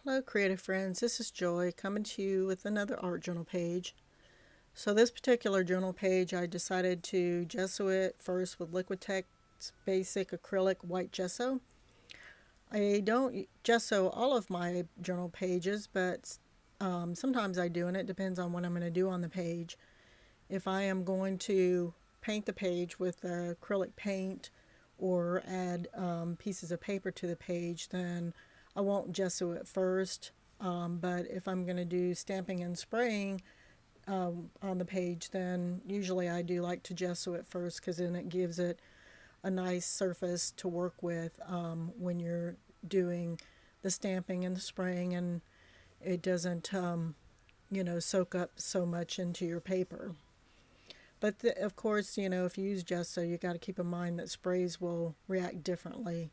Hello, creative friends. This is Joy coming to you with another art journal page. So, this particular journal page, I decided to gesso it first with Liquitex Basic Acrylic White Gesso. I don't gesso all of my journal pages, but sometimes I do, and it depends on what I'm going to do on the page. If I am going to paint the page with acrylic paint or add pieces of paper to the page, then I won't gesso it first. But if I'm going to do stamping and spraying on the page, then usually I do like to gesso it first because then it gives it a nice surface to work with when you're doing the stamping and the spraying, and it doesn't, soak up so much into your paper. But of course, if you use gesso, you got to keep in mind that sprays will react differently.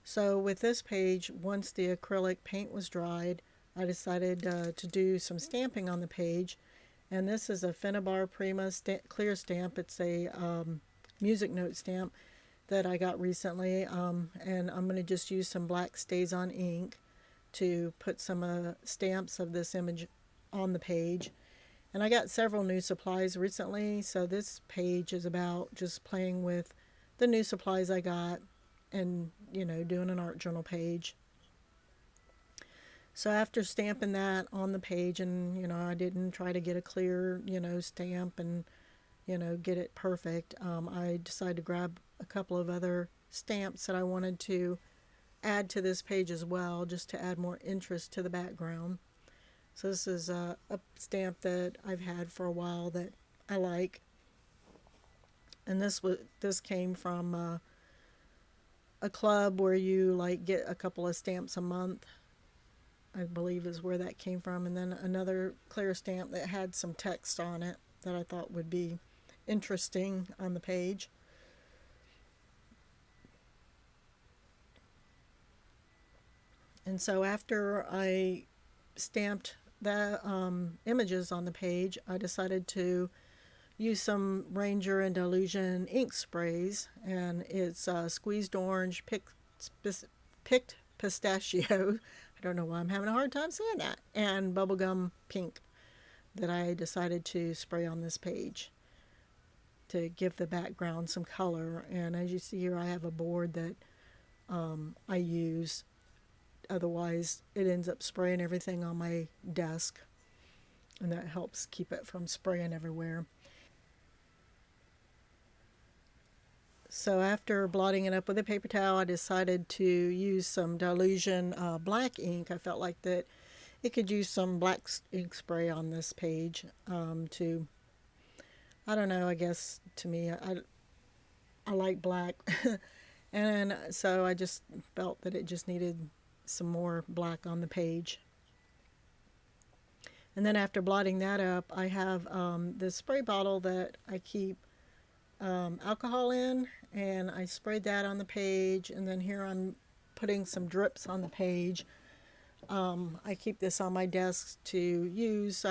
So with this page, once the acrylic paint was dried, I decided to do some stamping on the page. And this is a Finnabar Prima clear stamp. It's a music note stamp that I got recently. And I'm going to just use some black StazOn ink to put some stamps of this image on the page. And I got several new supplies recently, so this page is about just playing with the new supplies I got and, doing an art journal page. So after stamping that on the page, and, I didn't try to get a clear, stamp and, get it perfect, I decided to grab a couple of other stamps that I wanted to add to this page as well, just to add more interest to the background. So this is a stamp that I've had for a while that I like, and this came from a club where you like get a couple of stamps a month. I believe is where that came from, and then another clear stamp that had some text on it that I thought would be interesting on the page. And so after I stamped the images on the page, I decided to use some Ranger and Dylusion ink sprays, and it's squeezed orange, picked pistachio. I don't know why I'm having a hard time saying that, and bubblegum pink that I decided to spray on this page to give the background some color. And as you see here, I have a board that I use. Otherwise, it ends up spraying everything on my desk, and that helps keep it from spraying everywhere. So after blotting it up with a paper towel, I decided to use some Dylusion black ink. I felt like that it could use some black ink spray on this page to, I don't know, I guess to me, I like black. And so I just felt that it just needed some more black on the page. And then after blotting that up, I have this spray bottle that I keep alcohol in, and I sprayed that on the page. And then here I'm putting some drips on the page. I keep this on my desk to use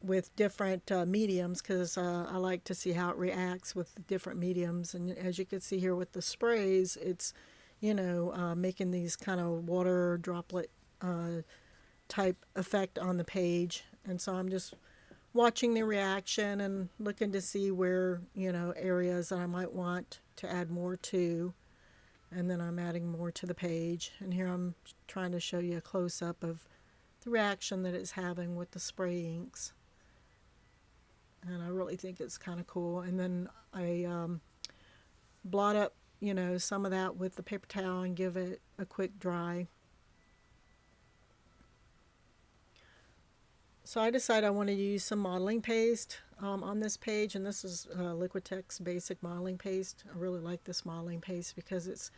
with different mediums, because I like to see how it reacts with different mediums. And as you can see here with the sprays, it's making these kind of water droplet type effect on the page. And so I'm just watching the reaction and looking to see where, areas that I might want to add more to. And then I'm adding more to the page. And here I'm trying to show you a close-up of the reaction that it's having with the spray inks. And I really think it's kind of cool. And then I blot up, some of that with the paper towel and give it a quick dry. So I decided I wanted to use some modeling paste on this page, and this is Liquitex Basic Modeling Paste. I really like this modeling paste because it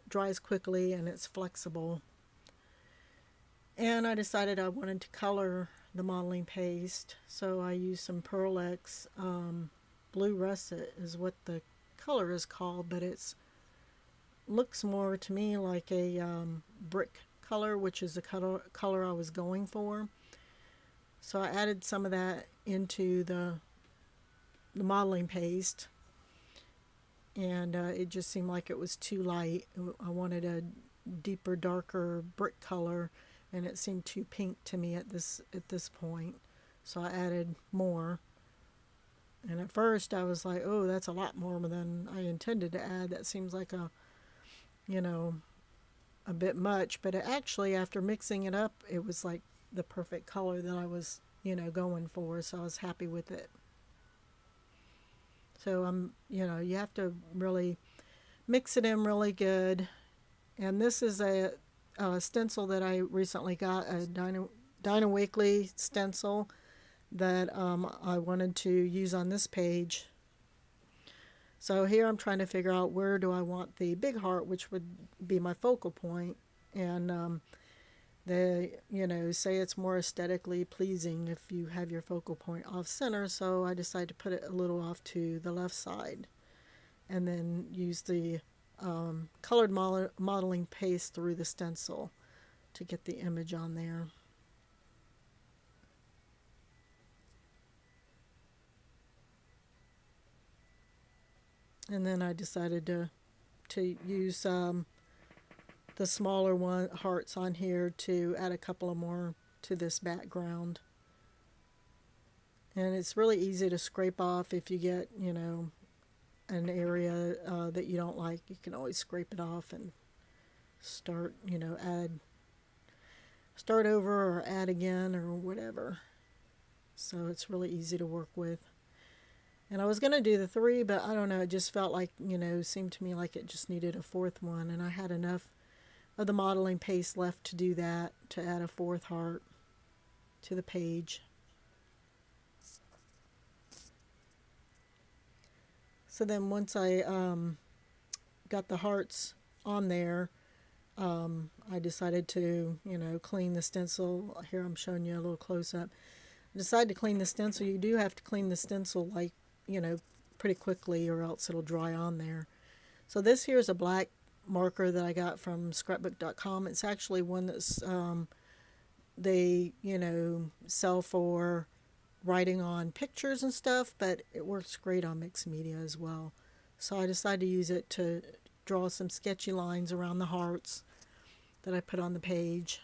dries quickly and it's flexible. And I decided I wanted to color the modeling paste, so I used some Pearl X Blue Russet is what the color is called, but it's looks more to me like a brick color, which is the color I was going for. So I added some of that into the modeling paste, and it just seemed like it was too light. I wanted deeper, darker brick color, and it seemed too pink to me at this point. So I added more. And at first I was like, oh, that's a lot more than I intended to add. That seems like you know, a bit much. But it actually, after mixing it up, it was like the perfect color that I was, going for. So I was happy with it. So you have to really mix it in really good. And this is a stencil that I recently got, a Dinah Weekly stencil that I wanted to use on this page. So here I'm trying to figure out where do I want the big heart, which would be my focal point. And they, say it's more aesthetically pleasing if you have your focal point off center. So I decided to put it a little off to the left side and then use the colored modeling paste through the stencil to get the image on there. And then I decided to use the smaller hearts on here to add a couple of more to this background. And it's really easy to scrape off if you get, an area that you don't like. You can always scrape it off and start, start over or add again or whatever. So it's really easy to work with. And I was going to do the 3, but I don't know, it just felt like, seemed to me like it just needed a 4th one. And I had enough of the modeling paste left to do that, to add a 4th heart to the page. So then once I got the hearts on there, I decided to, clean the stencil. Here I'm showing you a little close-up. I decided to clean the stencil. You do have to clean the stencil like, pretty quickly or else it'll dry on there. So this here is a black marker that I got from scrapbook.com. It's actually one that's they, sell for writing on pictures and stuff, but it works great on mixed media as well. So I decided to use it to draw some sketchy lines around the hearts that I put on the page.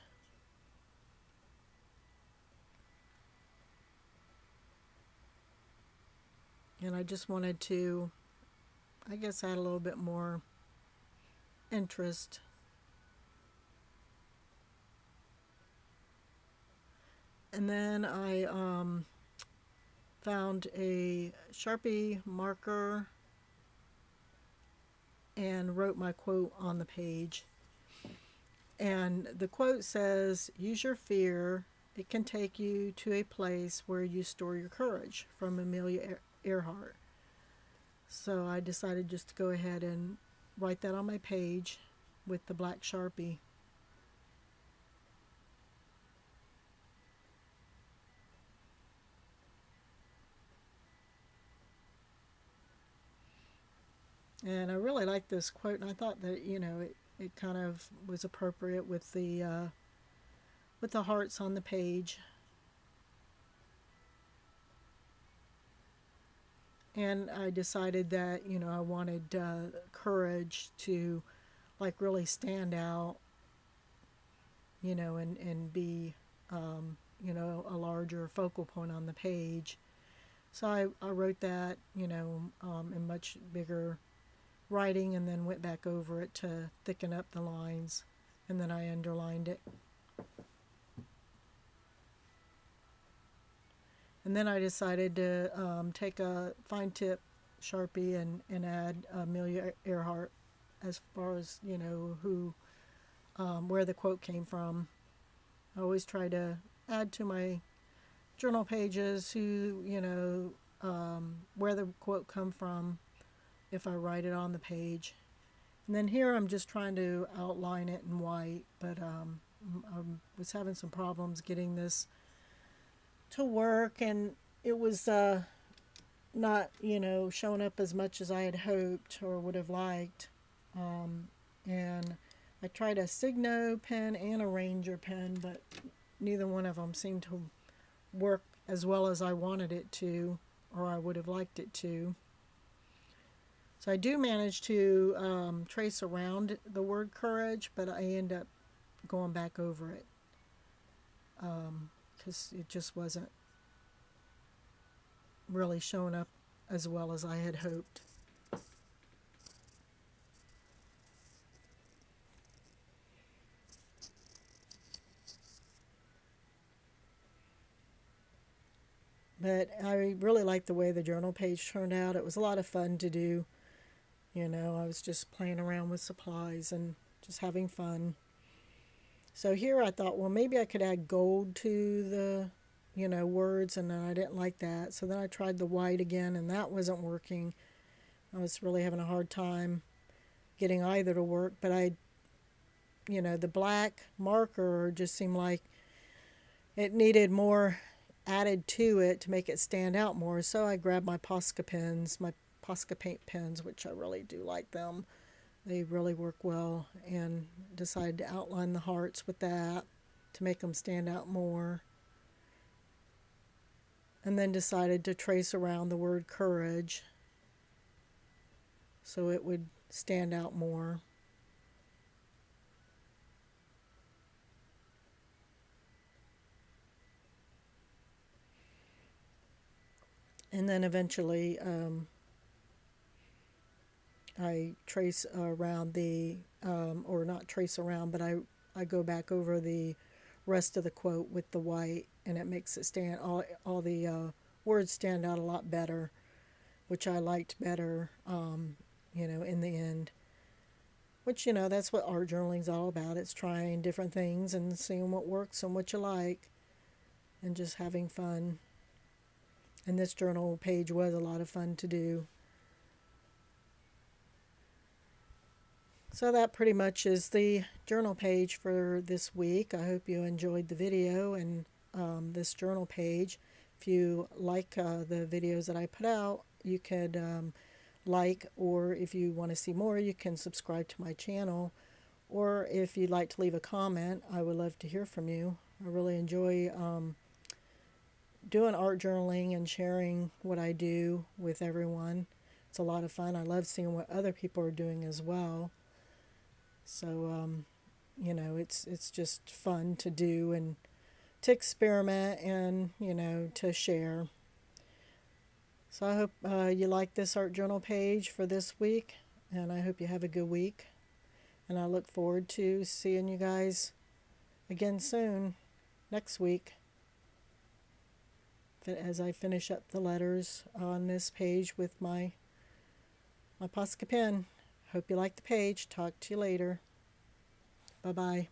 And I just wanted to, I guess, add a little bit more interest. And then I found a Sharpie marker and wrote my quote on the page. And the quote says, "Use your fear. It can take you to a place where you store your courage," from Amelia Earhart. So I decided just to go ahead and write that on my page with the black Sharpie. And I really liked this quote, and I thought that, it kind of was appropriate with the hearts on the page. And I decided that, I wanted courage to, like, really stand out, and be, a larger focal point on the page. So I wrote that, in much bigger writing, and then went back over it to thicken up the lines, and then I underlined it. And then I decided to take a fine tip Sharpie and add Amelia Earhart as far as, who, where the quote came from. I always try to add to my journal pages who, where the quote come from if I write it on the page. And then here I'm just trying to outline it in white, but I was having some problems getting this to work, and it was not, showing up as much as I had hoped or would have liked. And I tried a Signo pen and a Ranger pen, but neither one of them seemed to work as well as I wanted it to, or I would have liked it to. So I do manage to trace around the word courage, but I end up going back over it because it just wasn't really showing up as well as I had hoped. But I really liked the way the journal page turned out. It was a lot of fun to do. You know, I was just playing around with supplies and just having fun. So here I thought, well, maybe I could add gold to the, words, and then I didn't like that. So then I tried the white again, and that wasn't working. I was really having a hard time getting either to work, but the black marker just seemed like it needed more added to it to make it stand out more. So I grabbed my Posca pens, my Posca paint pens, which I really do like them. They really work well, and decided to outline the hearts with that to make them stand out more. And then decided to trace around the word courage so it would stand out more. And then eventually I trace around or not trace around, but I go back over the rest of the quote with the white, and it makes it stand, all the words stand out a lot better, which I liked better, in the end. Which, that's what art journaling's all about. It's trying different things and seeing what works and what you like, and just having fun. And this journal page was a lot of fun to do. So that pretty much is the journal page for this week. I hope you enjoyed the video and this journal page. If you like the videos that I put out, you could like, or if you want to see more, you can subscribe to my channel. Or if you'd like to leave a comment, I would love to hear from you. I really enjoy doing art journaling and sharing what I do with everyone. It's a lot of fun. I love seeing what other people are doing as well. So, it's just fun to do and to experiment and, to share. So I hope you like this art journal page for this week, and I hope you have a good week. And I look forward to seeing you guys again soon, next week, as I finish up the letters on this page with my Posca pen. Hope you like the page. Talk to you later. Bye-bye.